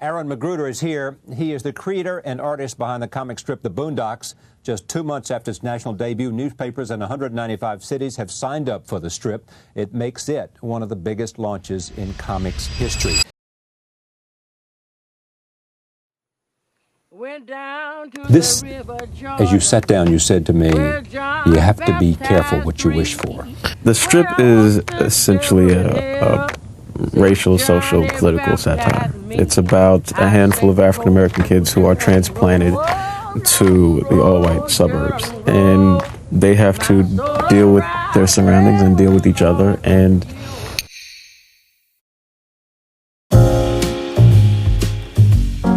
Aaron Magruder is here. He is the creator and artist behind the comic strip The Boondocks. Just 2 months after its national debut, newspapers in 195 cities have signed up for the strip. It makes it one of the biggest launches in comics history. This, as you sat down, you said to me, you have to be careful what you wish for. The strip is essentially a racial, social, political satire. It's about a handful of African-American kids who are transplanted to the all-white suburbs. And they have to deal with their surroundings and deal with each other. And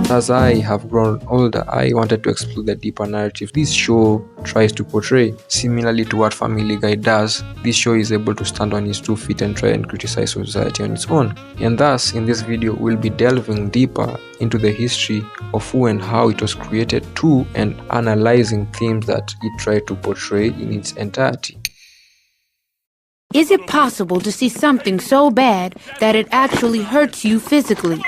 as I have grown older, I wanted to explore the deeper narrative this show tries to portray. Similarly to what Family Guy does, this show is able to stand on its 2 feet and try and criticize society on its own. And thus, in this video, we'll be delving deeper into the history of who and how it was created to, and analyzing themes that it tried to portray in its entirety. Is it possible to see something so bad that it actually hurts you physically?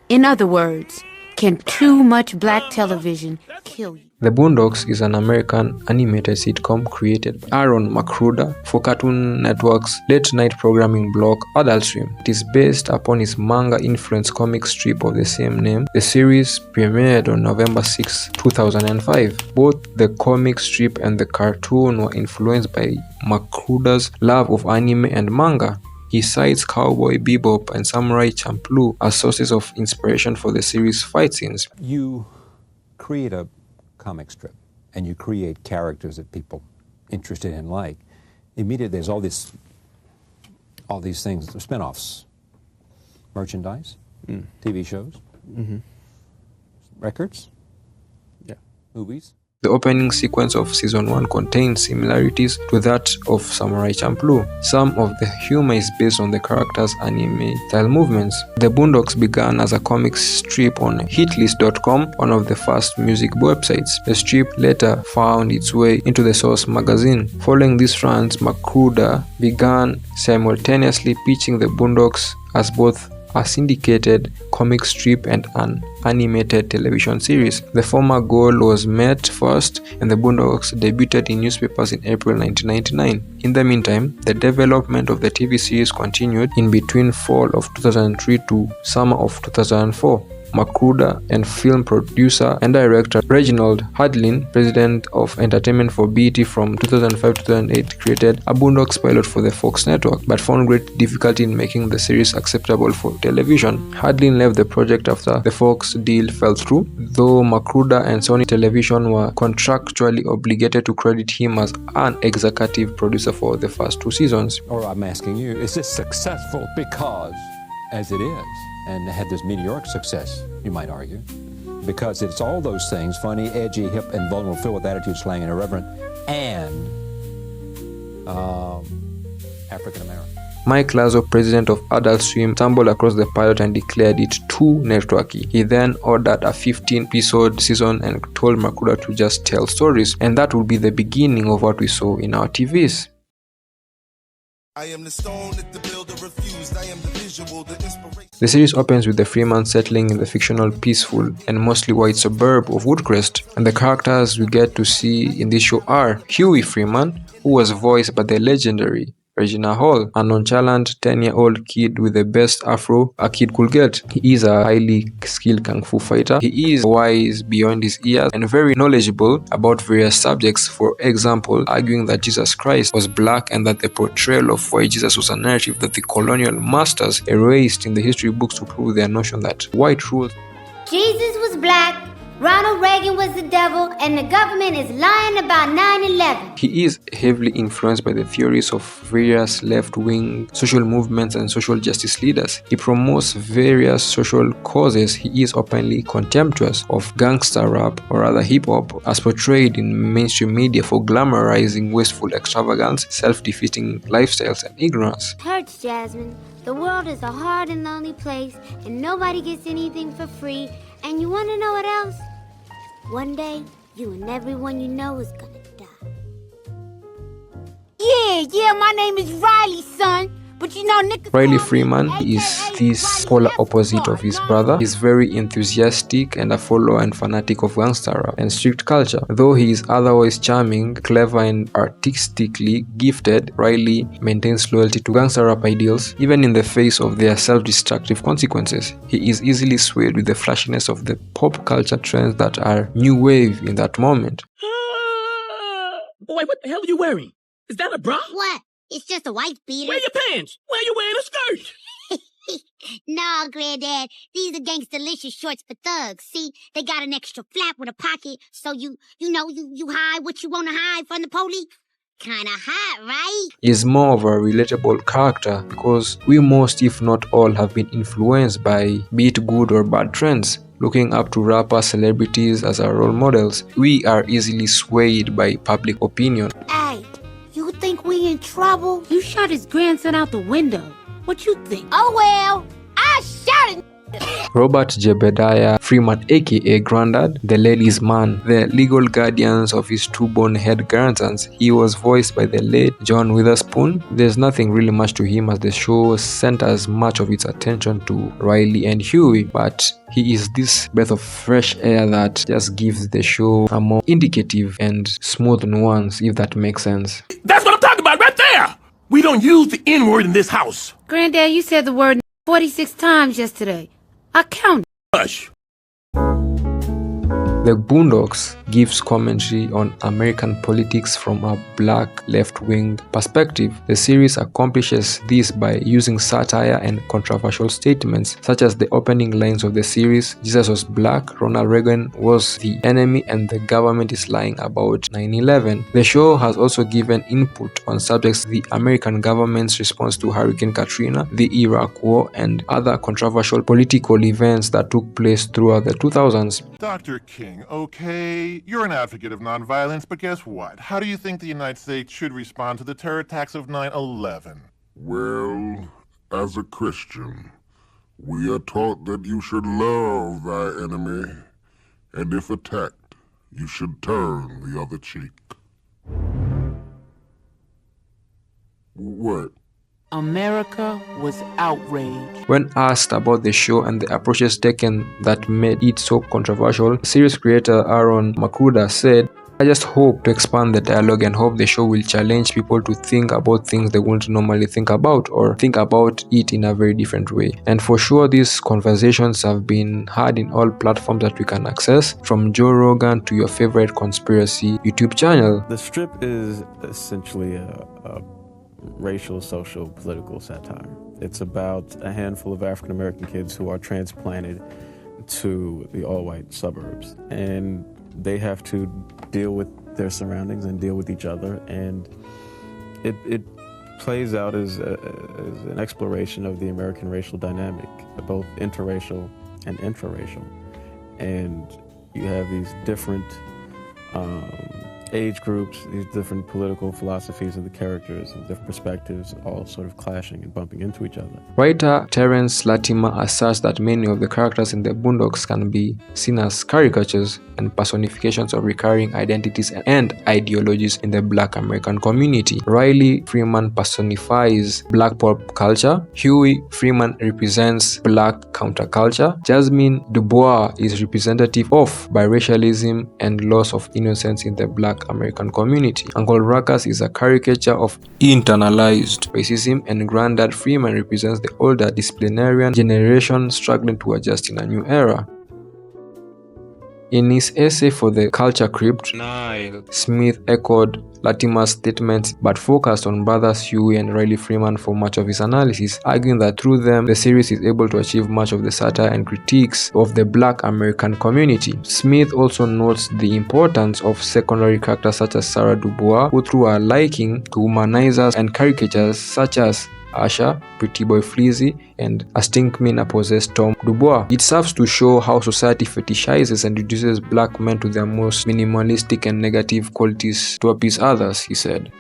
In other words, can too much black television kill you? The Boondocks is an American animated sitcom created by Aaron Magruder for Cartoon Network's late-night programming block Adult Swim. It is based upon his manga-influenced comic strip of the same name. The series premiered on November 6, 2005. Both the comic strip and the cartoon were influenced by Magruder's love of anime and manga. He cites Cowboy Bebop and Samurai Champloo as sources of inspiration for the series' fight scenes. You create a comic strip and you create characters that people interested in like. Immediately there's all these things, spin-offs, merchandise, TV shows, records, movies. The opening sequence of Season 1 contains similarities to that of Samurai Champloo. Some of the humor is based on the characters' anime-style movements. The Boondocks began as a comic strip on hitlist.com, one of the first music websites. The strip later found its way into the Source magazine. Following these runs, Magruder began simultaneously pitching the Boondocks as both a syndicated comic strip and an animated television series. The former goal was met first, and the Boondocks debuted in newspapers in April 1999. In the meantime, the development of the TV series continued in between fall of 2003 to summer of 2004. Magruder and film producer and director Reginald Hudlin, president of entertainment for BET from 2005 to 2008, created a Boondocks pilot for the Fox network, but found great difficulty in making the series acceptable for television. Hudlin left the project after the Fox deal fell through, though Magruder and Sony Television were contractually obligated to credit him as an executive producer for the first 2 seasons. Or I'm asking you, is this successful because, as it is, and had this meteoric success, you might argue, because it's all those things, funny, edgy, hip, and vulnerable, filled with attitude, slang, and irreverent, and African-American. Mike Lazo, president of Adult Swim, stumbled across the pilot and declared it too networky. He then ordered a 15-episode season and told Magruder to just tell stories, and that would be the beginning of what we saw in our TVs. I am the stone that the builder refused. I am the visual, the inspiration. The series opens with the Freeman settling in the fictional, peaceful, and mostly white suburb of Woodcrest, and the characters we get to see in this show are Huey Freeman, who was voiced by the legendary Regina Hall, a nonchalant 10-year-old kid with the best afro a kid could get. He is a highly skilled kung fu fighter. He is wise beyond his years and very knowledgeable about various subjects, for example, arguing that Jesus Christ was black and that the portrayal of white Jesus was a narrative that the colonial masters erased in the history books to prove their notion that white ruled. Jesus was black, Ronald Reagan was the devil, and the government is lying about 9/11. He is heavily influenced by the theories of various left-wing social movements and social justice leaders. He promotes various social causes. He is openly contemptuous of gangster rap or other hip-hop as portrayed in mainstream media for glamorizing wasteful extravagance, self-defeating lifestyles, and ignorance. Hurts, Jasmine. The world is a hard and lonely place, and nobody gets anything for free. And you want to know what else? One day, you and everyone you know is gonna die. Yeah, my name is Riley, son. But you know, Nick. Riley Freeman is this polar opposite of his brother. He's very enthusiastic and a follower and fanatic of gangster rap and street culture. Though he is otherwise charming, clever, and artistically gifted, Riley maintains loyalty to gangster rap ideals, even in the face of their self-destructive consequences. He is easily swayed with the flashiness of the pop culture trends that are new wave in that moment. Boy, what the hell are you wearing? Is that a bra? What? It's just a wife beater. Wear your pants. Why are you wearing a skirt? No, Granddad. These are gangsta-licious shorts for thugs. See, they got an extra flap with a pocket, so you hide what you want to hide from the police. Kinda hot, right? Is more of a relatable character because we most, if not all, have been influenced by be it good or bad trends. Looking up to rapper celebrities as our role models, we are easily swayed by public opinion. Hey, you think we in trouble? You shot his grandson out the window. What you think? Oh well, I shot it. Robert Jebediah Freeman, aka Grandad, the ladies' man, the legal guardians of his two bonehead grandsons. He was voiced by the late John Witherspoon. There's nothing really much to him as the show centers much of its attention to Riley and Huey, but he is this breath of fresh air that just gives the show a more indicative and smooth nuance, if that makes sense. That's what I'm talking about right there. We don't use the N-word in this house. Granddad, you said the word 46 times yesterday. I counted. Hush. The Boondocks gives commentary on American politics from a black left-wing perspective. The series accomplishes this by using satire and controversial statements, such as the opening lines of the series, "Jesus was black, Ronald Reagan was the enemy, and the government is lying about 9/11. The show has also given input on subjects: the American government's response to Hurricane Katrina, the Iraq War, and other controversial political events that took place throughout the 2000s. Dr. King, okay, you're an advocate of nonviolence, but guess what? How do you think the United States should respond to the terror attacks of 9/11? Well, as a Christian, we are taught that you should love thy enemy, and if attacked, you should turn the other cheek. What? America was outraged. When asked about the show and the approaches taken that made it so controversial, series creator Aaron Makuda said, "I just hope to expand the dialogue and hope the show will challenge people to think about things they wouldn't normally think about, or think about it in a very different way. And for sure, these conversations have been had in all platforms that we can access, from Joe Rogan to your favorite conspiracy YouTube channel." The strip is essentially a racial, social, political satire. It's about a handful of African American kids who are transplanted to the all-white suburbs, and they have to deal with their surroundings and deal with each other, and it plays out as an exploration of the American racial dynamic, both interracial and intraracial. And you have these different age groups, these different political philosophies of the characters and different perspectives all sort of clashing and bumping into each other. Writer Terence Latimer asserts that many of the characters in the Boondocks can be seen as caricatures and personifications of recurring identities and ideologies in the Black American community. Riley Freeman personifies Black pop culture. Huey Freeman represents Black counterculture. Jasmine Dubois is representative of biracialism and loss of innocence in the Black American community. Uncle Ruckus is a caricature of internalized racism, and Grandad Freeman represents the older disciplinarian generation struggling to adjust in a new era. In his essay for the Culture Crypt, Smith echoed Latimer's statements but focused on brothers Huey and Riley Freeman for much of his analysis, arguing that through them the series is able to achieve much of the satire and critiques of the Black American community. Smith also notes the importance of secondary characters such as Sarah Dubois, who through her liking to humanizers and caricatures such as Asha, Pretty Boy Fleazy, and a stinkmina-possessed Tom Dubois. It serves to show how society fetishizes and reduces black men to their most minimalistic and negative qualities to appease others, he said.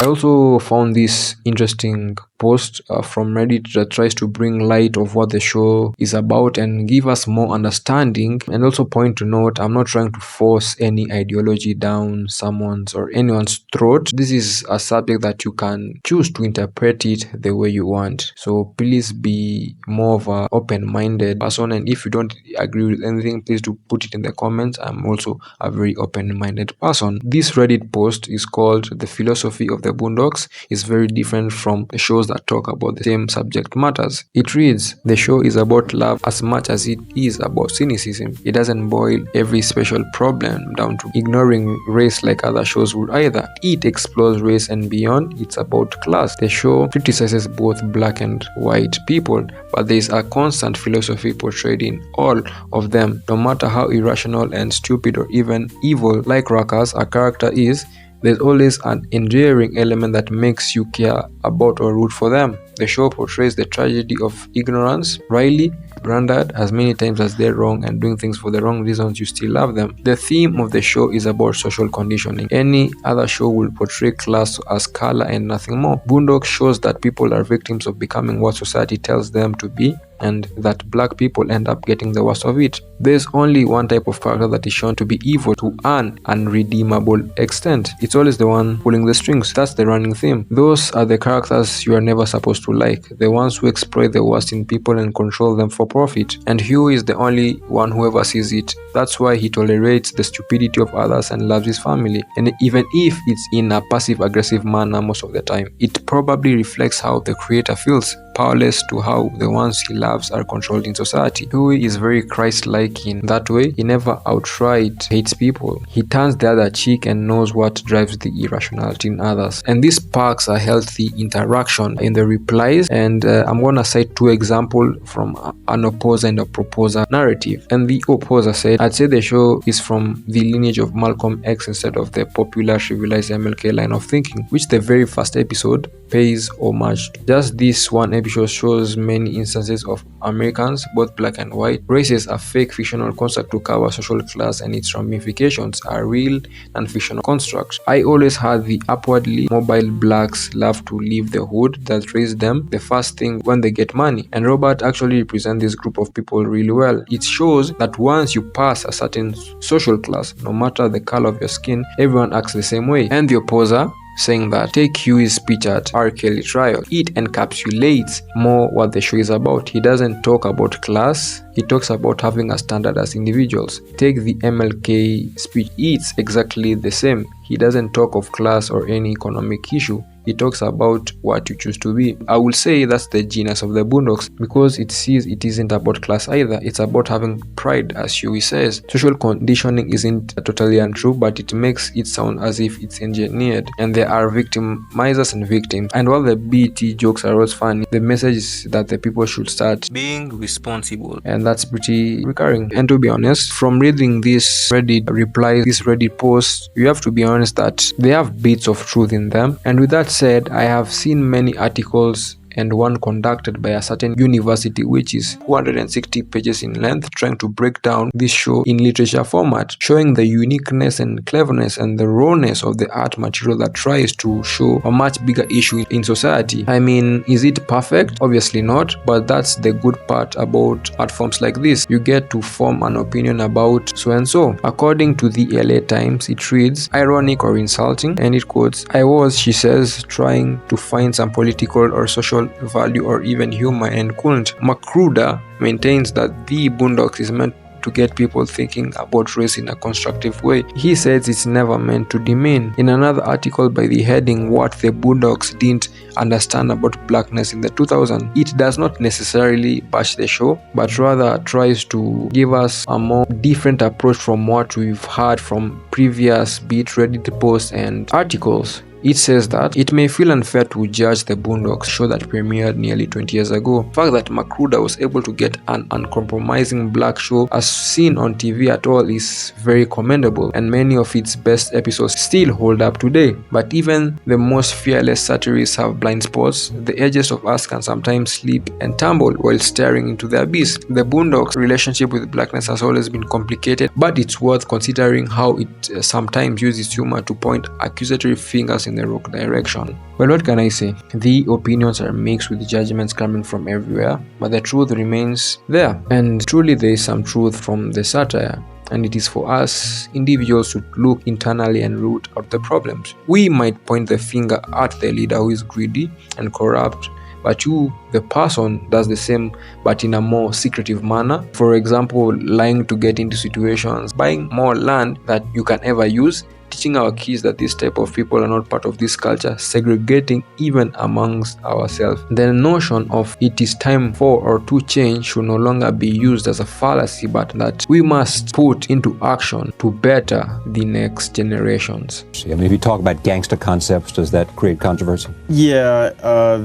I also found this interesting post from Reddit that tries to bring light of what the show is about and give us more understanding. And also point to note, I'm not trying to force any ideology down someone's or anyone's throat. This is a subject that you can choose to interpret it the way you want. So please be more of an open-minded person, and if you don't agree with anything, please do put it in the comments. I'm also a very open-minded person. This Reddit post is called "The Philosophy of the Boondocks." It's very different from the shows that talk about the same subject matters. It reads, "The show is about love as much as it is about cynicism. It doesn't boil every special problem down to ignoring race like other shows would either. It explores race and beyond. It's about class. The show criticizes both black and white people, but there is a constant philosophy portrayed in all of them. No matter how irrational and stupid or even evil like Ruckus a character is, there's always an endearing element that makes you care about or root for them. The show portrays the tragedy of ignorance. Riley, Brandad, as many times as they're wrong and doing things for the wrong reasons, you still love them. The theme of the show is about social conditioning. Any other show will portray class as color and nothing more. Boondocks shows that people are victims of becoming what society tells them to be, and that black people end up getting the worst of it. There's only one type of character that is shown to be evil to an unredeemable extent. It's always the one pulling the strings. That's the running theme. Those are the characters you are never supposed to like, the ones who exploit the worst in people and control them for profit. And Hugh is the only one who ever sees it. That's why he tolerates the stupidity of others and loves his family. And even if it's in a passive-aggressive manner most of the time, it probably reflects how the creator feels, powerless to how the ones he loves are controlled in society. Huey is very Christ-like in that way. He never outright hates people. He turns the other cheek and knows what drives the irrationality in others. And this sparks a healthy interaction in the replies. And I'm gonna cite two examples from an opposer and a proposer narrative. And the opposer said, "I'd say the show is from the lineage of Malcolm X instead of the popular trivialized MLK line of thinking, which the very first episode pays homage to. Just this one episode shows many instances of Americans, both black and white. Race is a fake fictional construct to cover social class, and its ramifications are real and fictional constructs. I always had the upwardly mobile blacks love to leave the hood that raised them the first thing when they get money, and Robert actually represents this group of people really well. It shows that once you pass a certain social class, no matter the color of your skin, everyone acts the same way." And the opposer saying that, "Take Huey's speech at R. Kelly trial. It encapsulates more what the show is about. He doesn't talk about class, he talks about having a standard as individuals. Take the MLK speech. It's exactly the same. He doesn't talk of class or any economic issue. He talks about what you choose to be." I will say that's the genius of the Boondocks, because it sees it isn't about class either. It's about having pride, as Huey says. Social conditioning isn't totally untrue, but it makes it sound as if it's engineered, and there are victimizers and victims. And while the BT jokes are always funny, the message is that the people should start being responsible, and that's pretty recurring. And to be honest, from reading this Reddit reply, this Reddit post, you have to be honest that they have bits of truth in them. And with that said, I have seen many articles and one conducted by a certain university which is 260 pages in length, trying to break down this show in literature format, showing the uniqueness and cleverness and the rawness of the art material that tries to show a much bigger issue in society. I mean, is it perfect? Obviously not, but that's the good part about art forms like this. You get to form an opinion about so and so. According to the LA Times, it reads, "Ironic or insulting," and it quotes, "I was," she says, "trying to find some political or social value or even humor and couldn't." Makruda maintains that the Boondocks is meant to get people thinking about race in a constructive way. He says it's never meant to demean. In another article by the heading "What the Boondocks Didn't Understand About Blackness in the 2000s," it does not necessarily bash the show, but rather tries to give us a more different approach from what we've heard from previous beat Reddit posts and articles. It says that it may feel unfair to judge the Boondocks show that premiered nearly 20 years ago. The fact that Makruda was able to get an uncompromising black show as seen on TV at all is very commendable, and many of its best episodes still hold up today. But even the most fearless satirists have blind spots. The edges of us can sometimes slip and tumble while staring into the abyss. The Boondocks' relationship with blackness has always been complicated, but it's worth considering how it sometimes uses humor to point accusatory fingers in the wrong direction. Well, what can I say? The opinions are mixed with judgments coming from everywhere, but the truth remains there. And truly there is some truth from the satire. And it is for us individuals to look internally and root out the problems. We might point the finger at the leader who is greedy and corrupt, but you, the person, does the same but in a more secretive manner. For example, lying to get into situations, buying more land that you can ever use, teaching our kids that this type of people are not part of this culture, segregating even amongst ourselves. The notion of it is time for or to change should no longer be used as a fallacy, but that we must put into action to better the next generations. I mean, if you talk about gangster concepts, does that create controversy? Yeah,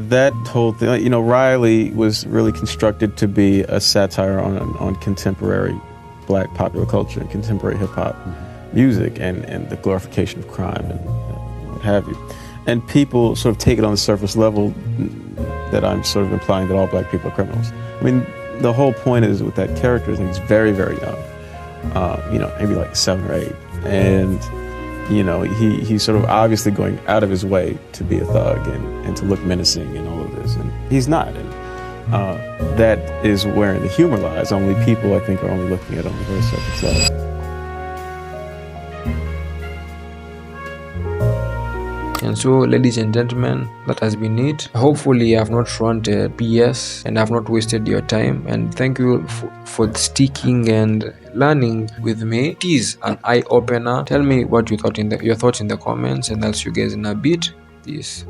that whole thing, you know, Riley was really constructed to be a satire on contemporary black popular culture and contemporary hip-hop. Music and the glorification of crime and what have you. And people sort of take it on the surface level that I'm sort of implying that all black people are criminals. I mean, the whole point is with that character is that he's very, very young, you know, maybe like 7 or 8. And, you know, he's sort of obviously going out of his way to be a thug and to look menacing and all of this. And he's not. And that is where the humor lies. Only people, I think, are only looking at it on the very surface level. And so, ladies and gentlemen, that has been it. Hopefully I have not ranted BS and I have not wasted your time, and thank you for sticking and learning with me. It is an eye-opener. Tell me what you thought your thoughts in the comments, and I'll see you guys in a bit. Peace.